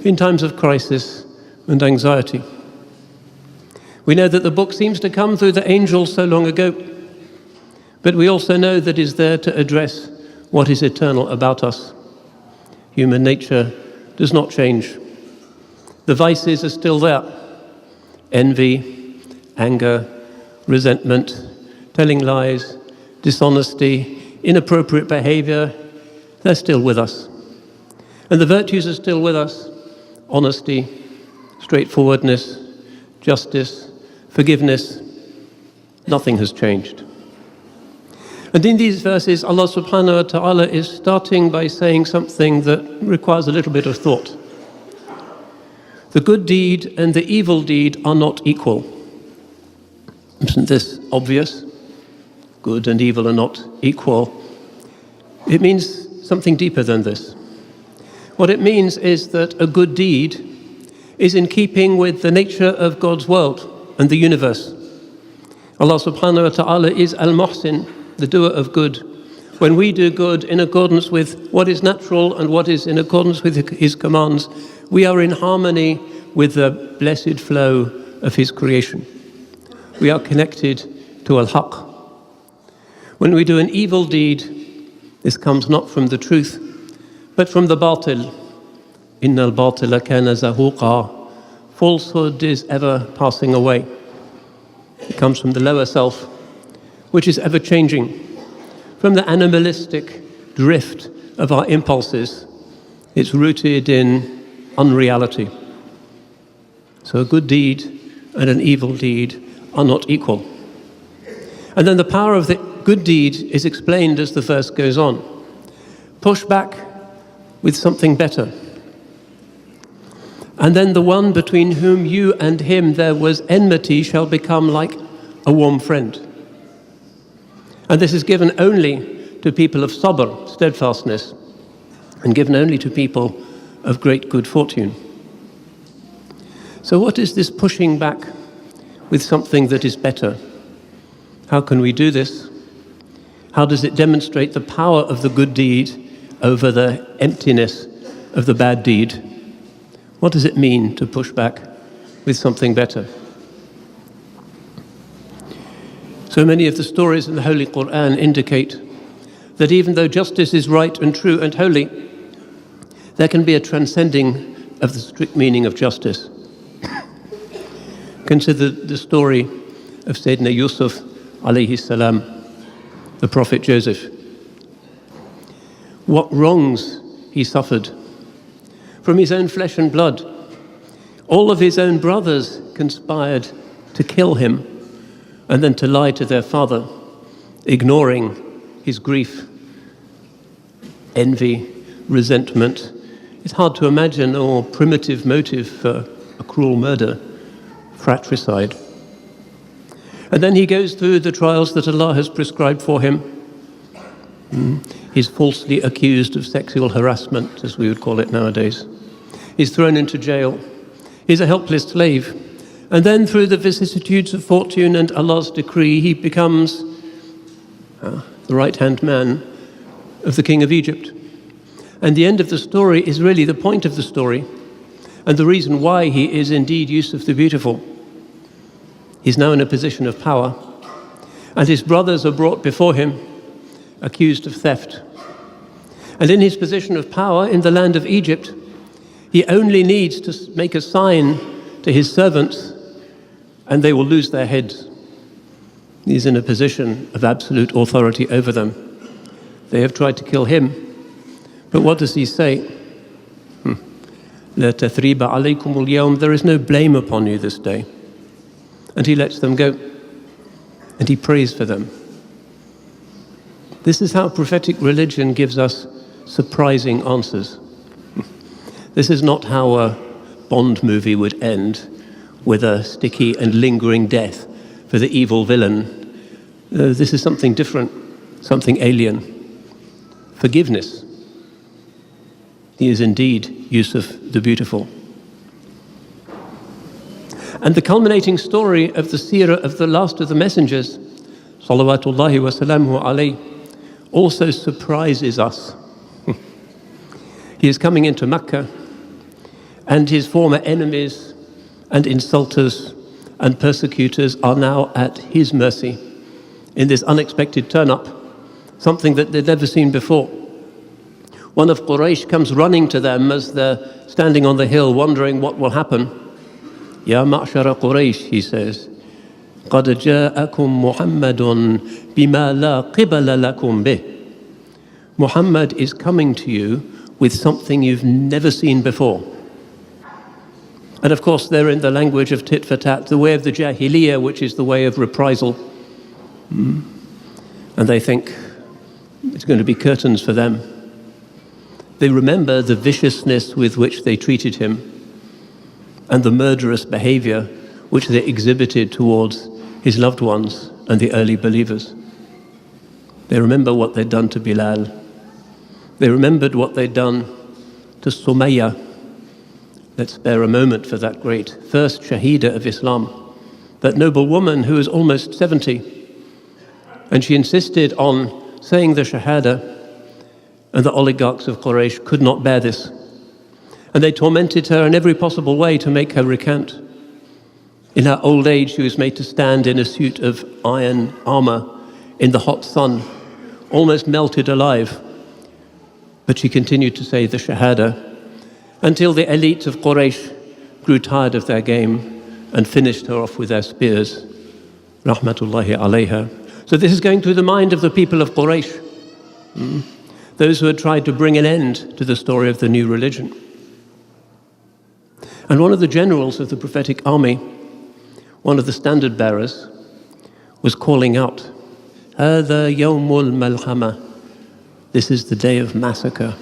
in times of crisis and anxiety. We know that the book seems to come through the angels so long ago, but we also know that it is there to address what is eternal about us. Human nature does not change. The vices are still there. Envy, anger, resentment, telling lies, dishonesty, inappropriate behavior, they're still with us. And the virtues are still with us. Honesty, straightforwardness, justice, forgiveness, nothing has changed. And in these verses, Allah subhanahu wa ta'ala is starting by saying something that requires a little bit of thought. The good deed and the evil deed are not equal. Isn't this obvious? Good and evil are not equal. It means something deeper than this. What it means is that a good deed is in keeping with the nature of God's world and the universe. Allah subhanahu wa ta'ala is al-muhsin, the doer of good. When we do good in accordance with what is natural and what is in accordance with His commands, we are in harmony with the blessed flow of His creation. We are connected to al-haq. When we do an evil deed, this comes not from the truth, but from the batil. Inna al-batila kana zahuqa. Falsehood is ever passing away. It comes from the lower self, which is ever changing. From the animalistic drift of our impulses, it's rooted in unreality. So a good deed and an evil deed are not equal. And then the power of the good deed is explained as the verse goes on. Push back with something better. And then the one between whom you and him there was enmity shall become like a warm friend. And this is given only to people of sabr, steadfastness, and given only to people of great good fortune. So what is this pushing back with something that is better? How can we do this? How does it demonstrate the power of the good deed over the emptiness of the bad deed? What does it mean to push back with something better? So many of the stories in the Holy Qur'an indicate that even though justice is right and true and holy, there can be a transcending of the strict meaning of justice. Consider the story of Sayyidina Yusuf alayhi salam, the Prophet Joseph. What wrongs he suffered from his own flesh and blood. All of his own brothers conspired to kill him and then to lie to their father, ignoring his grief, envy, resentment. It's hard to imagine a more primitive motive for a cruel murder, fratricide. And then he goes through the trials that Allah has prescribed for him. He's falsely accused of sexual harassment, as we would call it nowadays. He's thrown into jail. He's a helpless slave. And then through the vicissitudes of fortune and Allah's decree, he becomes the right-hand man of the king of Egypt. And the end of the story is really the point of the story and the reason why he is indeed Yusuf the Beautiful. He's now in a position of power, and his brothers are brought before him, accused of theft. And in his position of power in the land of Egypt, he only needs to make a sign to his servants, and they will lose their heads. He's in a position of absolute authority over them. They have tried to kill him, but what does he say? La tathriba alaykum al-yawm, there is no blame upon you this day. And he lets them go, and he prays for them. This is how prophetic religion gives us surprising answers. This is not how a Bond movie would end, with a sticky and lingering death for the evil villain. This is something different, something alien. Forgiveness. He is indeed Yusuf the Beautiful. And the culminating story of the seerah of the last of the messengers, salawatullahi wa salamuhu alayhi, also surprises us. He is coming into Makkah, and his former enemies and insulters and persecutors are now at his mercy in this unexpected turn-up, something that they'd never seen before. One of Quraysh comes running to them as they're standing on the hill wondering what will happen. Ya ma'shara Quraysh, he says, قَدْ جَاءَكُمْ مُحَمَّدٌ بِمَا لَا قِبَلَ لَكُمْ بِهِ. Muhammad is coming to you with something you've never seen before. And of course, they're in the language of tit for tat, the way of the Jahiliyyah, which is the way of reprisal. And they think it's going to be curtains for them. They remember the viciousness with which they treated him and the murderous behavior which they exhibited towards his loved ones and the early believers. They remember what they'd done to Bilal. They remembered what they'd done to Sumayya. Let's spare a moment for that great first Shaheeda of Islam, that noble woman who was almost 70. And she insisted on saying the Shahada, and the oligarchs of Quraysh could not bear this. And they tormented her in every possible way to make her recant. In her old age, she was made to stand in a suit of iron armor in the hot sun, almost melted alive. But she continued to say the Shahada until the elite of Quraysh grew tired of their game and finished her off with their spears. Rahmatullahi alayha. So this is going through the mind of the people of Quraysh, those who had tried to bring an end to the story of the new religion. And one of the generals of the prophetic army, one of the standard bearers, was calling out, هَذَا يَوْمُ الْمَلْحَمَةِ. This is the day of massacre.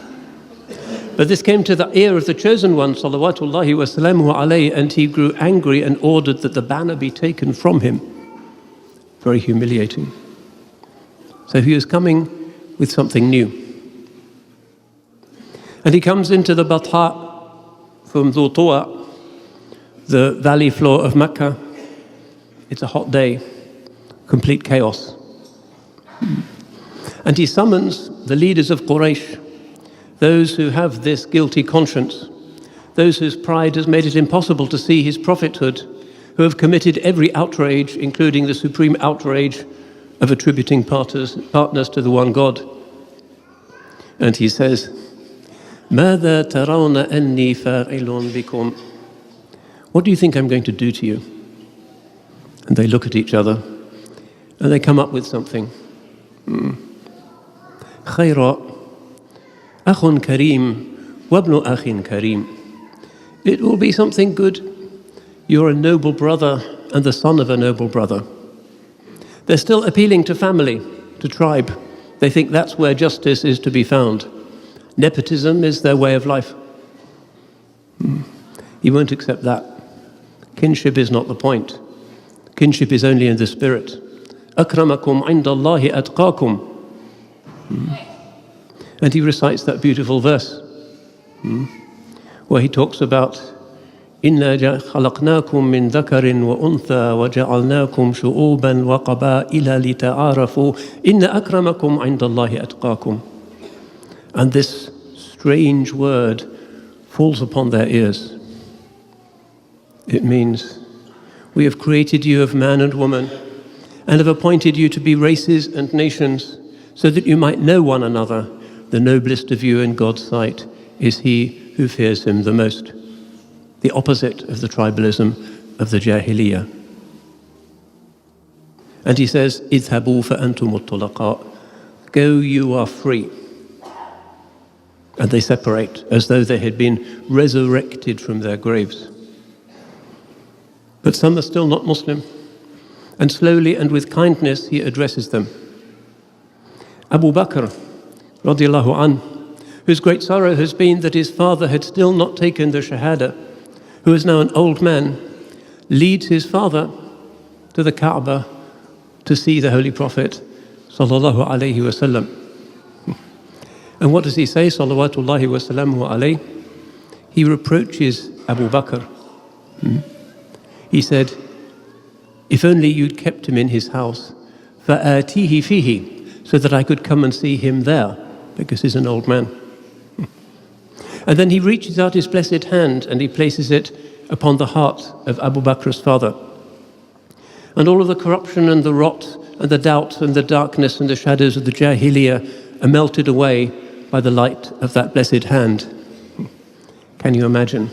But this came to the ear of the chosen one, salawatullahi wa salamuhu alayhi, and he grew angry and ordered that the banner be taken from him. Very humiliating. So he was coming with something new. And he comes into the Batha from Dhu Tuwa, the valley floor of Makkah. It's a hot day, complete chaos. And he summons the leaders of Quraysh, those who have this guilty conscience, those whose pride has made it impossible to see his prophethood, who have committed every outrage, including the supreme outrage of attributing partners to the one God. And he says, ماذا ترون أني فاعل بكم? What do you think I'm going to do to you? And they look at each other and they come up with something. خير أخ كريم وابن أخ كريم. It will be something good. You're a noble brother and the son of a noble brother. They're still appealing to family, to tribe. They think that's where justice is to be found. Nepotism is their way of life. You won't accept that. Kinship is not the point. Kinship is only in the spirit. أكرمكم عند الله أتقاكم. And he recites that beautiful verse where he talks about إِنَّا خَلَقْنَاكُم مِّن ذَكَرٍ وَأُنثَى وَجَعَلْنَاكُمْ شُعُوبًا وَقَبَائِلَ لِتَعَارَفُوا إِنَّ أَكْرَمَكُمْ عِندَ اللَّهِ أَتْقَاكُمْ. And this strange word falls upon their ears. It means, we have created you of man and woman and have appointed you to be races and nations so that you might know one another. The noblest of you in God's sight is he who fears him the most. The opposite of the tribalism of the Jahiliyyah. And he says, اذهبوا فأنتم الطلقاء. Go, you are free. And they separate as though they had been resurrected from their graves. But some are still not Muslim. And slowly and with kindness he addresses them. Abu Bakr, radiallahu anh, whose great sorrow has been that his father had still not taken the Shahada, who is now an old man, leads his father to the Kaaba to see the Holy Prophet, sallallahu alayhi wasallam. And what does he say, salawatullahi wa salamuhu alayhi? He reproaches Abu Bakr. He said, if only you'd kept him in his house, فَآتِيهِ فِيهِ, so that I could come and see him there, because he's an old man. And then he reaches out his blessed hand and he places it upon the heart of Abu Bakr's father. And all of the corruption and the rot and the doubt and the darkness and the shadows of the Jahiliyyah are melted away by the light of that blessed hand. Can you imagine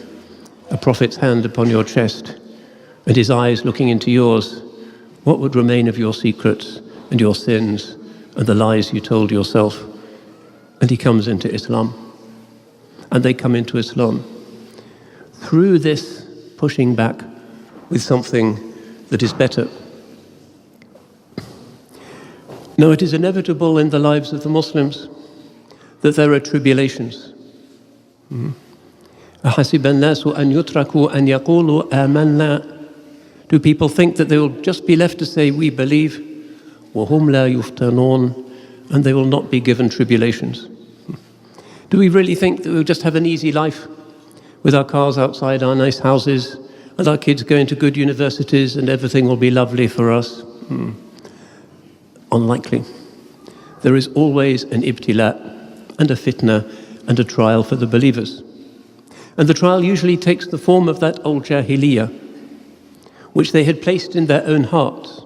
a prophet's hand upon your chest and his eyes looking into yours? What would remain of your secrets and your sins and the lies you told yourself? And he comes into Islam. And they come into Islam through this pushing back with something that is better. Now, it is inevitable in the lives of the Muslims that there are tribulations. أَحَسِبَ النَّاسُ أَنْ يُتْرَكُوا أَنْ يَقُولُوا آمَنَّا. Do people think that they will just be left to say, we believe, وَهُمْ لَا يُفْتَنُونَ, and they will not be given tribulations? Do we really think that we'll just have an easy life with our cars outside our nice houses and our kids going to good universities and everything will be lovely for us? Unlikely. There is always an ibtila and a fitna and a trial for the believers. And the trial usually takes the form of that old jahiliyyah, which they had placed in their own hearts.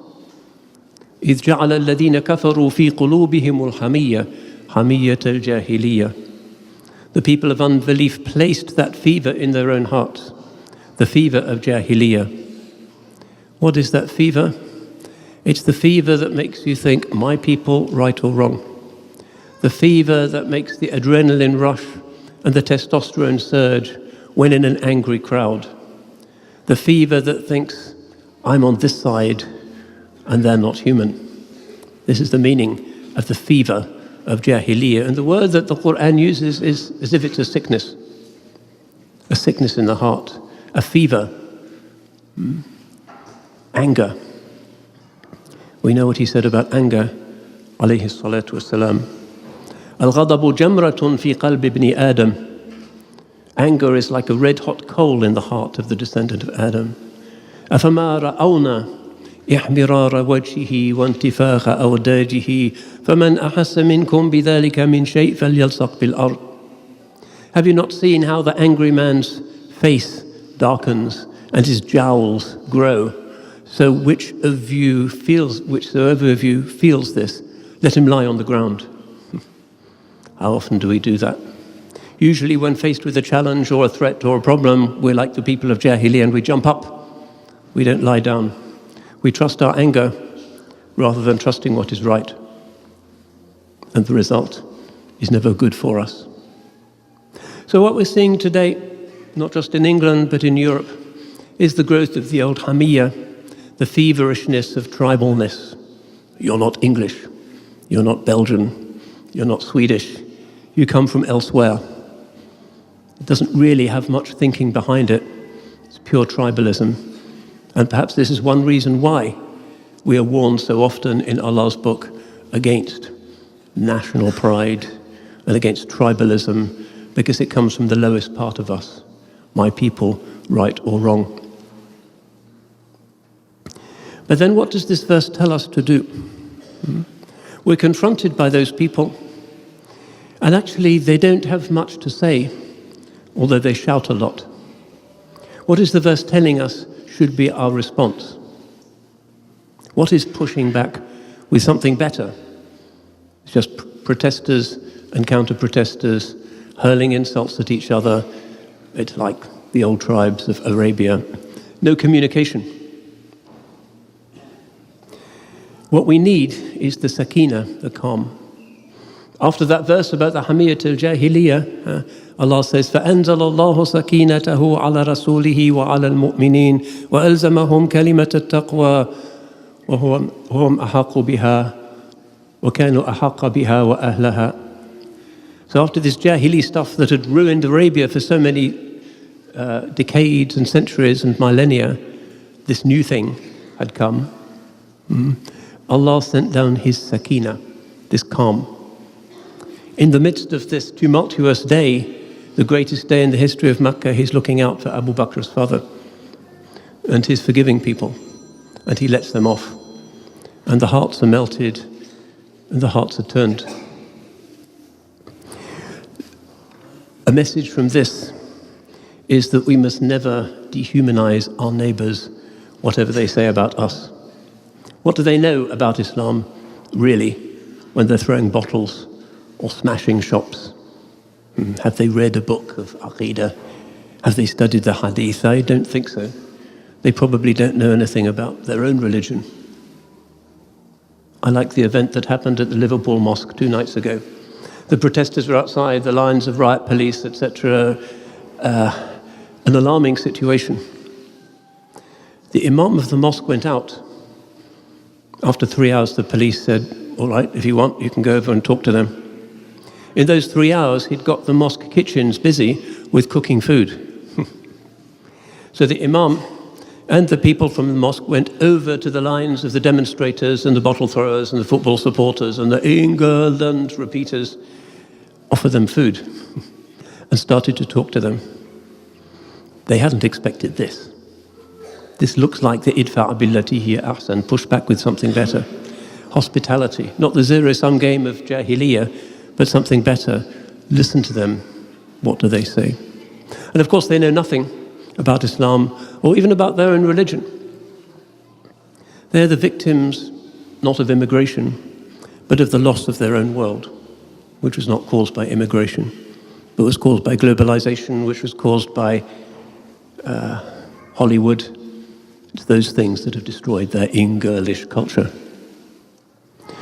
إِذْ جَعَلَ الَّذِينَ كَفَرُوا فِي قُلُوبِهِمُ الْحَمِيَّةَ حَمِيَّةَ الْجَاهِلِيَّةِ. The people of unbelief placed that fever in their own hearts, the fever of jahiliyyah. What is that fever? It's the fever that makes you think, my people, right or wrong. The fever that makes the adrenaline rush and the testosterone surge when in an angry crowd. The fever that thinks, I'm on this side and they're not human. This is the meaning of the fever of jahiliyyah. And the word that the Qur'an uses is as if it's a sickness in the heart, a fever, anger. We know what he said about anger, alayhi salatu wassalam. Al-ghadabu jamratun fi qalbi ibn Adam. Anger is like a red-hot coal in the heart of the descendant of Adam. أَفَمَا رَأَوْنَا إِحْمِرَارَ وَجْهِهِ وَانْتِفَاخَ أَوْدَاجِهِ فَمَنْ أَحَسَّ مِنْكُمْ بِذَلِكَ مِنْ شَيْءٍ فَلْيَلْصَقْ بِالْأَرْضِ. Have you not seen how the angry man's face darkens and his jowls grow? So whichsoever of you feels this, let him lie on the ground. How often do we do that? Usually when faced with a challenge or a threat or a problem, we're like the people of Jahiliyyah and we jump up. We don't lie down. We trust our anger rather than trusting what is right. And the result is never good for us. So what we're seeing today, not just in England but in Europe, is the growth of the old hamiyyah, the feverishness of tribalness. You're not English, you're not Belgian, you're not Swedish, you come from elsewhere. It doesn't really have much thinking behind it. It's pure tribalism. And perhaps this is one reason why we are warned so often in Allah's book against national pride and against tribalism, because it comes from the lowest part of us. My people, right or wrong. But then what does this verse tell us to do? We're confronted by those people, and actually they don't have much to say, although they shout a lot. What is the verse telling us should be our response? What is pushing back with something better? It's just protesters and counter-protesters hurling insults at each other. It's like the old tribes of Arabia. No communication. What we need is the sakīnah, the calm. After that verse about the hamiyyat al-jahiliyyah, Allah says, فَأَنزَلَ اللَّهُ سَكِينَتَهُ عَلَى رَسُولِهِ وَعَلَى الْمُؤْمِنِينَ وَأَلْزَمَهُمْ كَلِمَةَ التَّقْوَى وَهُمْ أَحَقُّ بِهَا وَكَانُوا أَحَقَّ بِهَا وَأَهْلَهَا. So after this Jahili stuff that had ruined Arabia for so many decades and centuries and millennia, this new thing had come. Allah sent down His sakīnah, this calm. In the midst of this tumultuous day, the greatest day in the history of Makkah, He's looking out for Abu Bakr's father, and He's forgiving people, and He lets them off, and the hearts are melted, and the hearts are turned. A message from this is that we must never dehumanize our neighbors, whatever they say about us. What do they know about Islam, really, when they're throwing bottles or smashing shops? Have they read a book of Aqidah? Have they studied the Hadith? I don't think so. They probably don't know anything about their own religion. I like the event that happened at the Liverpool Mosque 2 nights ago. The protesters were outside, the lines of riot police, etc. An alarming situation. The Imam of the mosque went out. After 3 hours, the police said, all right, if you want, you can go over and talk to them. In those 3 hours, he'd got the mosque kitchens busy with cooking food. So the Imam and the people from the mosque went over to the lines of the demonstrators and the bottle throwers and the football supporters and the England repeaters, offered them food and started to talk to them. They hadn't expected this. This looks like the idfa' billati hiya ahsan, push back with something better. Hospitality, not the zero-sum game of jahiliyyah, but something better. Listen to them. What do they say? And of course, they know nothing about Islam or even about their own religion. They're the victims, not of immigration, but of the loss of their own world, which was not caused by immigration, but was caused by globalization, which was caused by Hollywood. It's those things that have destroyed their in-girlish culture.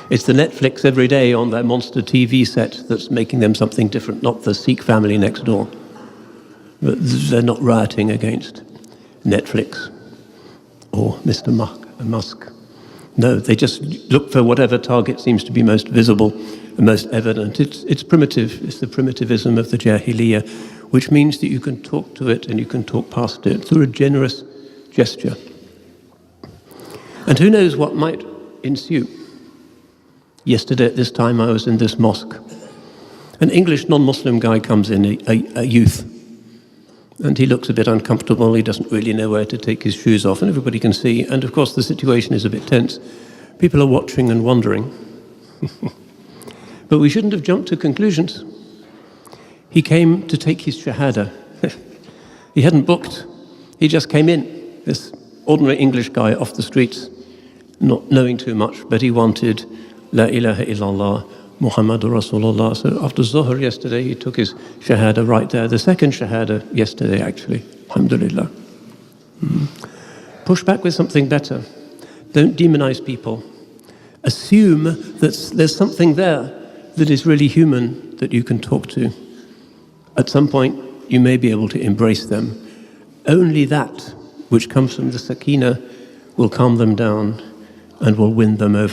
It's the Netflix every day on their monster TV set that's making them something different, not the Sikh family next door. But they're not rioting against Netflix or Mr. Musk. No, they just look for whatever target seems to be most visible and most evident. It's primitive. It's the primitivism of the Jahiliyyah, which means that you can talk to it and you can talk past it through a generous gesture. And who knows what might ensue. Yesterday at this time I was in this mosque. An English non-Muslim guy comes in, a youth, and he looks a bit uncomfortable. He doesn't really know where to take his shoes off, and everybody can see. And of course the situation is a bit tense. People are watching and wondering. But we shouldn't have jumped to conclusions. He came to take his shahada. He hadn't booked. He just came in, this ordinary English guy off the streets, not knowing too much, but he wanted La ilaha illallah, Muhammadur Rasulullah. So after Zuhr yesterday, he took his shahada right there. The second shahada yesterday, actually. Alhamdulillah. Push back with something better. Don't demonize people. Assume that there's something there that is really human that you can talk to. At some point, you may be able to embrace them. Only that which comes from the sakīnah will calm them down and will win them over.